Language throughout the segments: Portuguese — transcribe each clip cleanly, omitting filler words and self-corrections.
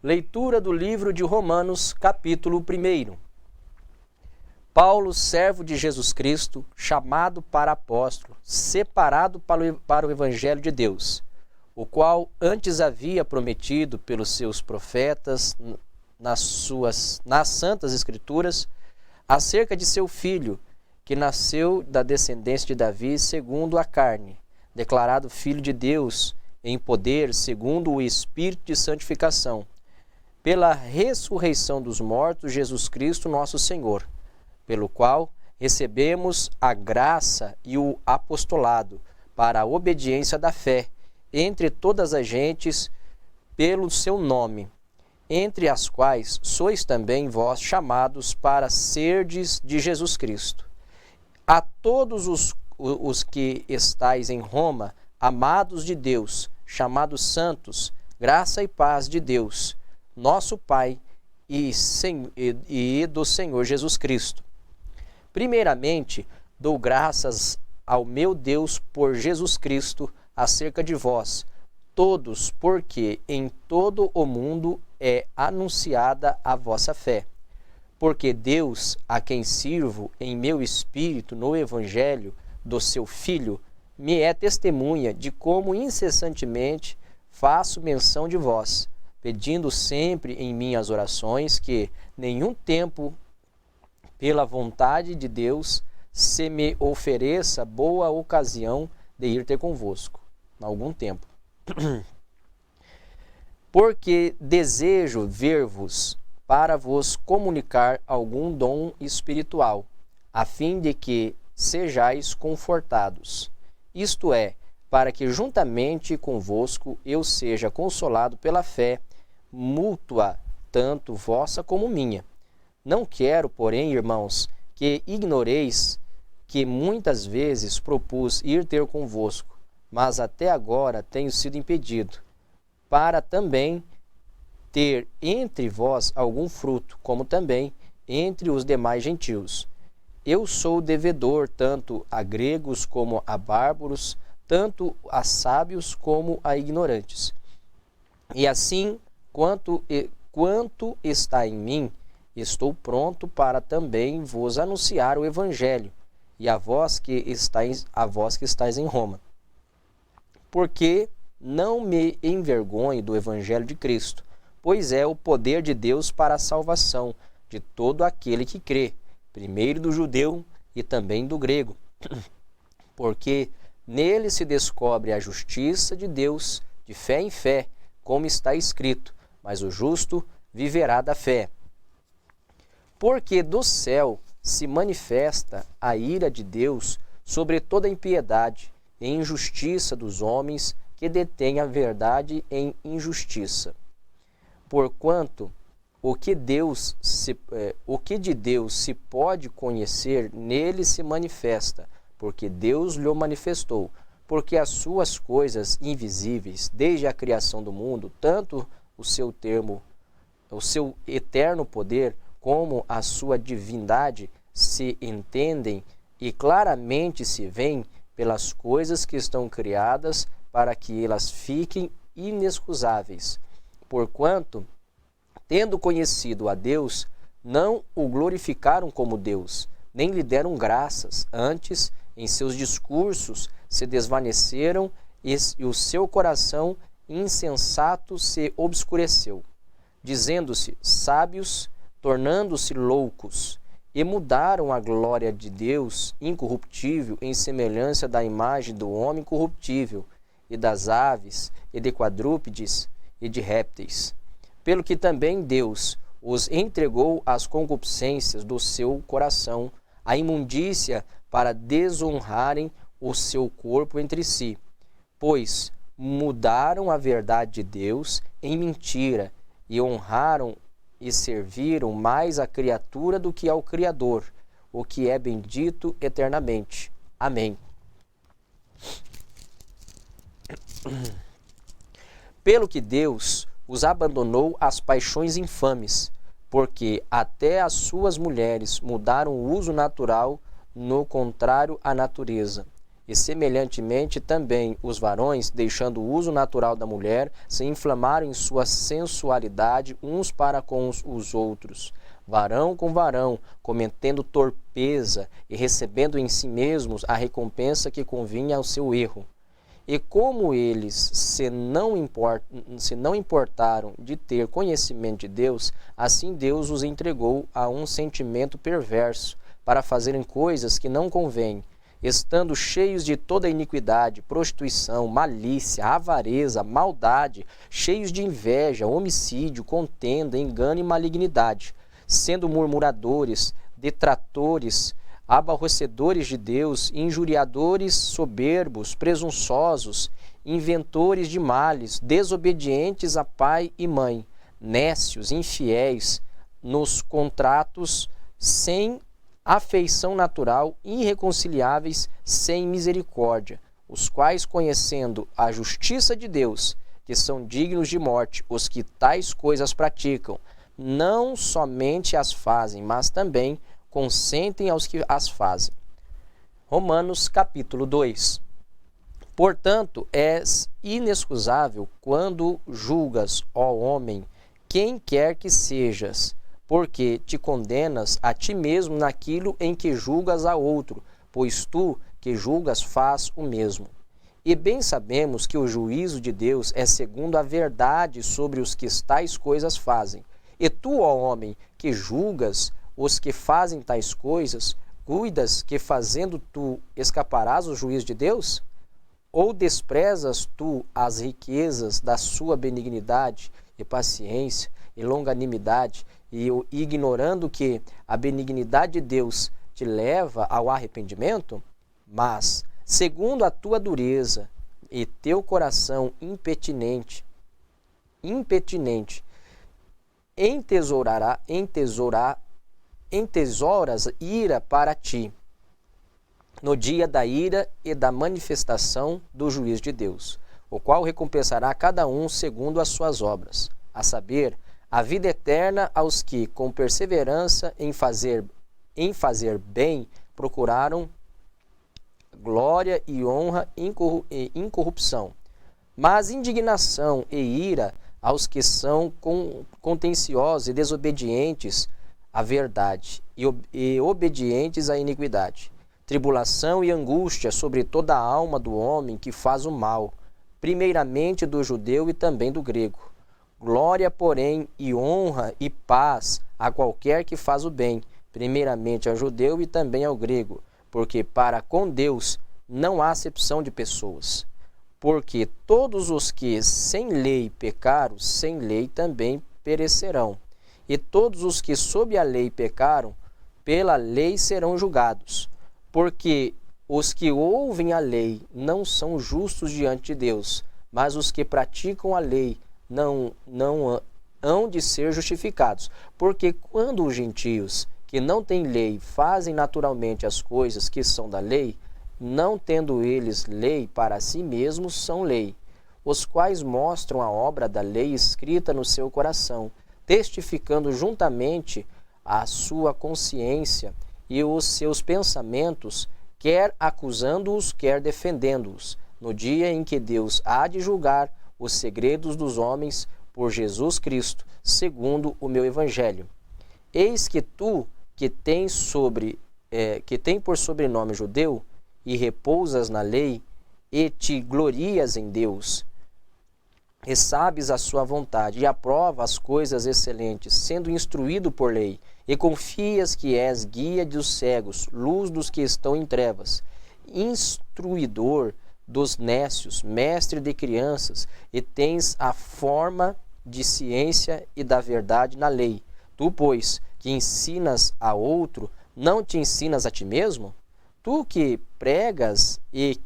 Leitura do livro de Romanos, capítulo 1. Paulo, servo de Jesus Cristo, chamado para apóstolo, separado para o Evangelho de Deus, o qual antes havia prometido pelos seus profetas nas Santas Escrituras, acerca de seu filho, que nasceu da descendência de Davi segundo a carne, declarado Filho de Deus em poder segundo o Espírito de santificação, pela ressurreição dos mortos, Jesus Cristo nosso Senhor, pelo qual recebemos a graça e o apostolado para a obediência da fé entre todas as gentes pelo seu nome, entre as quais sois também vós chamados para serdes de Jesus Cristo. A todos os que estáis em Roma, amados de Deus, chamados santos, graça e paz de Deus, nosso Pai e do Senhor Jesus Cristo. Primeiramente, dou graças ao meu Deus por Jesus Cristo acerca de vós, todos, porque em todo o mundo é anunciada a vossa fé. Porque Deus, a quem sirvo em meu espírito no Evangelho do seu Filho, me é testemunha de como incessantemente faço menção de vós, pedindo sempre em minhas orações que nenhum tempo, pela vontade de Deus, se me ofereça boa ocasião de ir ter convosco, algum tempo. Porque desejo ver-vos para vos comunicar algum dom espiritual, a fim de que sejais confortados. Isto é, para que juntamente convosco eu seja consolado pela fé mútua, tanto vossa como minha. Não quero, porém, irmãos, que ignoreis que muitas vezes propus ir ter convosco, mas até agora tenho sido impedido, para também ter entre vós algum fruto, como também entre os demais gentios. Eu sou devedor tanto a gregos como a bárbaros, tanto a sábios como a ignorantes. E assim, quanto está em mim, estou pronto para também vos anunciar o Evangelho, e a vós que estáis em Roma. Porque não me envergonhe do Evangelho de Cristo, pois é o poder de Deus para a salvação de todo aquele que crê, primeiro do judeu e também do grego. Porque nele se descobre a justiça de Deus de fé em fé, como está escrito, mas o justo viverá da fé. Porque do céu se manifesta a ira de Deus sobre toda impiedade e injustiça dos homens que detêm a verdade em injustiça. Porquanto o que de Deus se pode conhecer, nele se manifesta, porque Deus lhe manifestou. Porque as suas coisas invisíveis, desde a criação do mundo, tanto o seu eterno poder, como a sua divindade, se entendem e claramente se veem pelas coisas que estão criadas, para que elas fiquem inexcusáveis. Porquanto, tendo conhecido a Deus, não o glorificaram como Deus, nem lhe deram graças, antes, em seus discursos, se desvaneceram e o seu coração insensato se obscureceu, dizendo-se sábios, tornando-se loucos, e mudaram a glória de Deus incorruptível em semelhança da imagem do homem corruptível, e das aves, e de quadrúpedes, e de répteis. Pelo que também Deus os entregou às concupiscências do seu coração, à imundícia, para desonrarem o seu corpo entre si, pois mudaram a verdade de Deus em mentira, e honraram e serviram mais a criatura do que ao Criador, o que é bendito eternamente. Amém. Pelo que Deus os abandonou às paixões infames, porque até as suas mulheres mudaram o uso natural, no contrário à natureza, E semelhantemente também os varões, deixando o uso natural da mulher, se inflamaram em sua sensualidade uns para com os outros, varão com varão, cometendo torpeza e recebendo em si mesmos a recompensa que convinha ao seu erro. E como eles se não importaram de ter conhecimento de Deus, assim Deus os entregou a um sentimento perverso, para fazerem coisas que não convêm, estando cheios de toda iniquidade, prostituição, malícia, avareza, maldade, cheios de inveja, homicídio, contenda, engano e malignidade, sendo murmuradores, detratores, aborrecedores de Deus, injuriadores, soberbos, presunçosos, inventores de males, desobedientes a pai e mãe, nécios, infiéis, nos contratos, sem afeição natural, irreconciliáveis, sem misericórdia, os quais, conhecendo a justiça de Deus, que são dignos de morte, os que tais coisas praticam, não somente as fazem, mas também consentem aos que as fazem. Romanos capítulo 2. Portanto, és inexcusável quando julgas, ó homem, quem quer que sejas, porque te condenas a ti mesmo naquilo em que julgas a outro, pois tu que julgas faz o mesmo. E bem sabemos que o juízo de Deus é segundo a verdade sobre os que tais coisas fazem. E tu, ó homem, que julgas os que fazem tais coisas, cuidas que fazendo tu escaparás o juízo de Deus? Ou desprezas tu as riquezas da sua benignidade e paciência e longanimidade, e ignorando que a benignidade de Deus te leva ao arrependimento? Mas, segundo a tua dureza e teu coração impetinente, entesouras ira para ti, no dia da ira e da manifestação do juízo de Deus, o qual recompensará cada um segundo as suas obras, a saber, a vida eterna aos que, com perseverança em fazer bem, procuraram glória e honra e incorrupção. Mas indignação e ira aos que são contenciosos e desobedientes à verdade e obedientes à iniquidade. Tribulação e angústia sobre toda a alma do homem que faz o mal, primeiramente do judeu e também do grego. Glória, porém, e honra e paz a qualquer que faz o bem, primeiramente ao judeu e também ao grego, porque para com Deus não há acepção de pessoas. Porque todos os que sem lei pecaram, sem lei também perecerão. E todos os que sob a lei pecaram, pela lei serão julgados. Porque os que ouvem a lei não são justos diante de Deus, mas os que praticam a lei não hão de ser justificados. Porque quando os gentios, que não têm lei, fazem naturalmente as coisas que são da lei, não tendo eles lei para si mesmos, são lei, os quais mostram a obra da lei escrita no seu coração, testificando juntamente a sua consciência e os seus pensamentos, quer acusando-os, quer defendendo-os, no dia em que Deus há de julgar os segredos dos homens por Jesus Cristo, segundo o meu evangelho. Eis que tu, que tem por sobrenome judeu, e repousas na lei, e te glorias em Deus, e sabes a sua vontade, e aprova as coisas excelentes, sendo instruído por lei, e confias que és guia dos cegos, luz dos que estão em trevas, instruidor dos nécios, mestre de crianças, e tens a forma de ciência e da verdade na lei. Tu, pois, que ensinas a outro, não te ensinas a ti mesmo? Tu que pregas e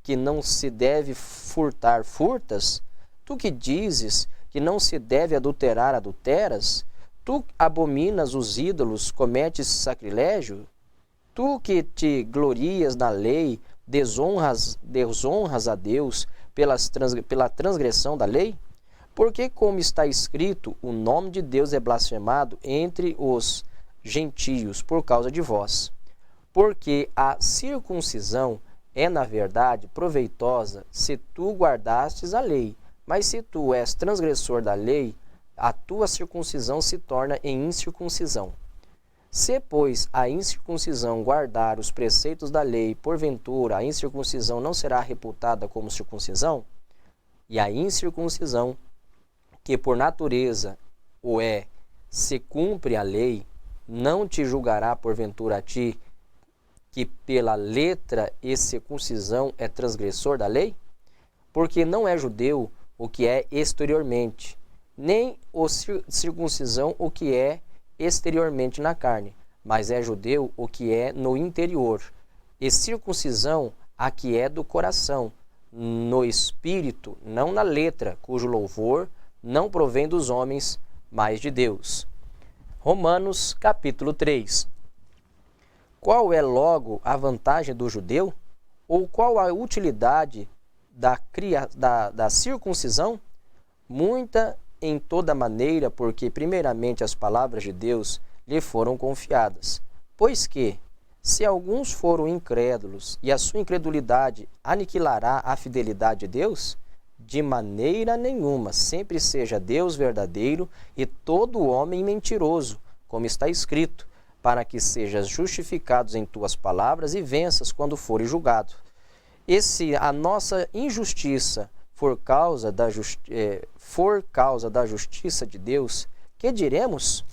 que não se deve furtar, furtas? Tu que dizes que não se deve adulterar, adulteras? Tu abominas os ídolos, cometes sacrilégio? Tu que te glorias na lei, desonras a Deus pela transgressão da lei? Porque, como está escrito, o nome de Deus é blasfemado entre os gentios por causa de vós. Porque a circuncisão é, na verdade, proveitosa se tu guardastes a lei. Mas se tu és transgressor da lei, a tua circuncisão se torna em incircuncisão. Se, pois, a incircuncisão guardar os preceitos da lei, porventura a incircuncisão não será reputada como circuncisão? E a incircuncisão, que por natureza o é, se cumpre a lei, não te julgará porventura a ti, que pela letra e circuncisão é transgressor da lei? Porque não é judeu o que é exteriormente, nem o circuncisão o que é exteriormente na carne, mas é judeu o que é no interior, e circuncisão a que é do coração, no espírito, não na letra, cujo louvor não provém dos homens, mas de Deus. Romanos capítulo 3. Qual é logo a vantagem do judeu? Ou qual a utilidade da circuncisão? Muita em toda maneira, porque primeiramente as palavras de Deus lhe foram confiadas. Pois que, se alguns foram incrédulos e a sua incredulidade aniquilará a fidelidade de Deus, de maneira nenhuma, sempre seja Deus verdadeiro e todo homem mentiroso, como está escrito, para que sejas justificados em tuas palavras e venças quando fores julgado. E se a nossa injustiça for causa da justiça de Deus, que diremos?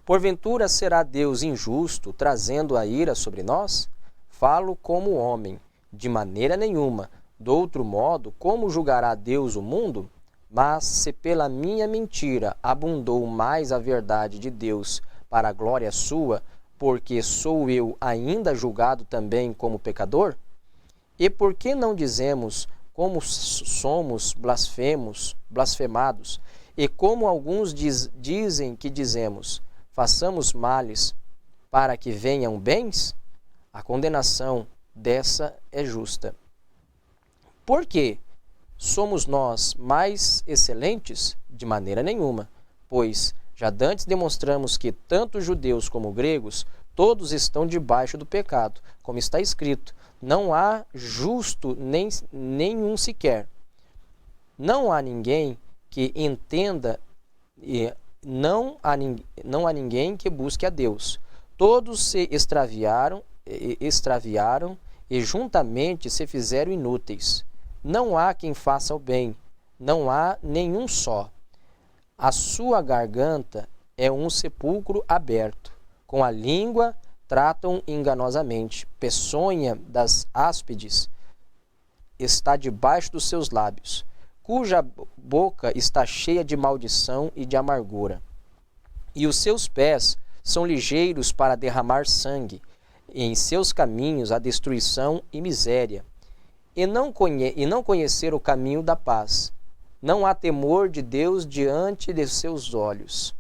Porventura será Deus injusto, trazendo a ira sobre nós? Falo como homem, de maneira nenhuma. Do outro modo, como julgará Deus o mundo? Mas se pela minha mentira abundou mais a verdade de Deus para a glória sua, porque sou eu ainda julgado também como pecador? E por que não dizemos como somos blasfemados, e como alguns dizem que dizemos, façamos males para que venham bens? A condenação dessa é justa. Por quê? Somos nós mais excelentes? De maneira nenhuma, pois já dantes demonstramos que tanto judeus como gregos, todos estão debaixo do pecado, como está escrito, não há justo nenhum sequer. Não há ninguém que entenda e não há ninguém que busque a Deus. Todos se extraviaram e juntamente se fizeram inúteis. Não há quem faça o bem, não há nenhum só. A sua garganta é um sepulcro aberto. Com a língua tratam enganosamente. Peçonha das áspides está debaixo dos seus lábios, cuja boca está cheia de maldição e de amargura. E os seus pés são ligeiros para derramar sangue, e em seus caminhos a destruição e miséria. E não conhecer o caminho da paz. Não há temor de Deus diante de seus olhos.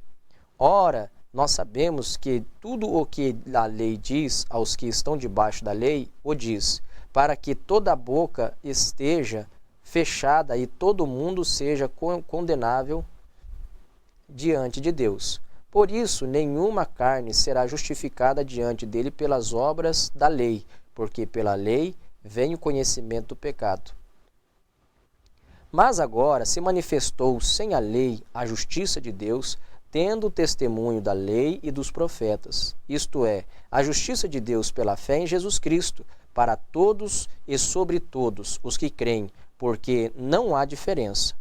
Ora, nós sabemos que tudo o que a lei diz aos que estão debaixo da lei, o diz, para que toda a boca esteja fechada e todo mundo seja condenável diante de Deus. Por isso, nenhuma carne será justificada diante dele pelas obras da lei, porque pela lei vem o conhecimento do pecado. Mas agora se manifestou sem a lei a justiça de Deus, tendo o testemunho da lei e dos profetas, isto é, a justiça de Deus pela fé em Jesus Cristo, para todos e sobre todos os que creem, porque não há diferença.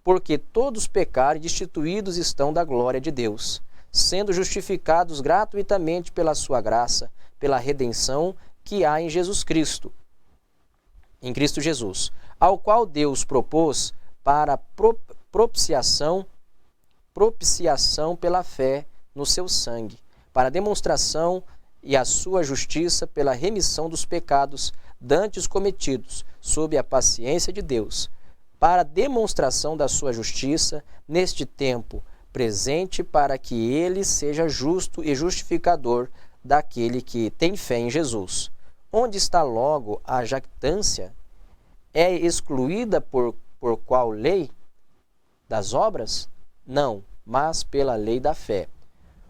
Porque todos pecaram e destituídos estão da glória de Deus, sendo justificados gratuitamente pela sua graça, pela redenção que há em Jesus Cristo, em Cristo Jesus, ao qual Deus propôs para propiciação pela fé no seu sangue, para demonstração e a sua justiça pela remissão dos pecados dantes cometidos, sob a paciência de Deus, para demonstração da sua justiça neste tempo presente, para que ele seja justo e justificador daquele que tem fé em Jesus. Onde está logo a jactância? É excluída por qual lei? Das obras? Não, mas pela lei da fé.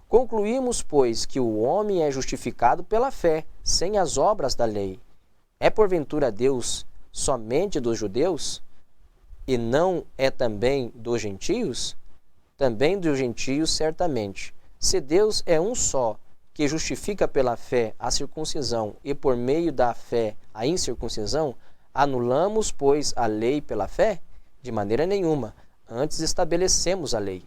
Concluímos, pois, que o homem é justificado pela fé, sem as obras da lei. É porventura Deus somente dos judeus? E não é também dos gentios? Também dos gentios, certamente. Se Deus é um só, que justifica pela fé a circuncisão e por meio da fé a incircuncisão, anulamos, pois, a lei pela fé? De maneira nenhuma. Antes estabelecemos a lei.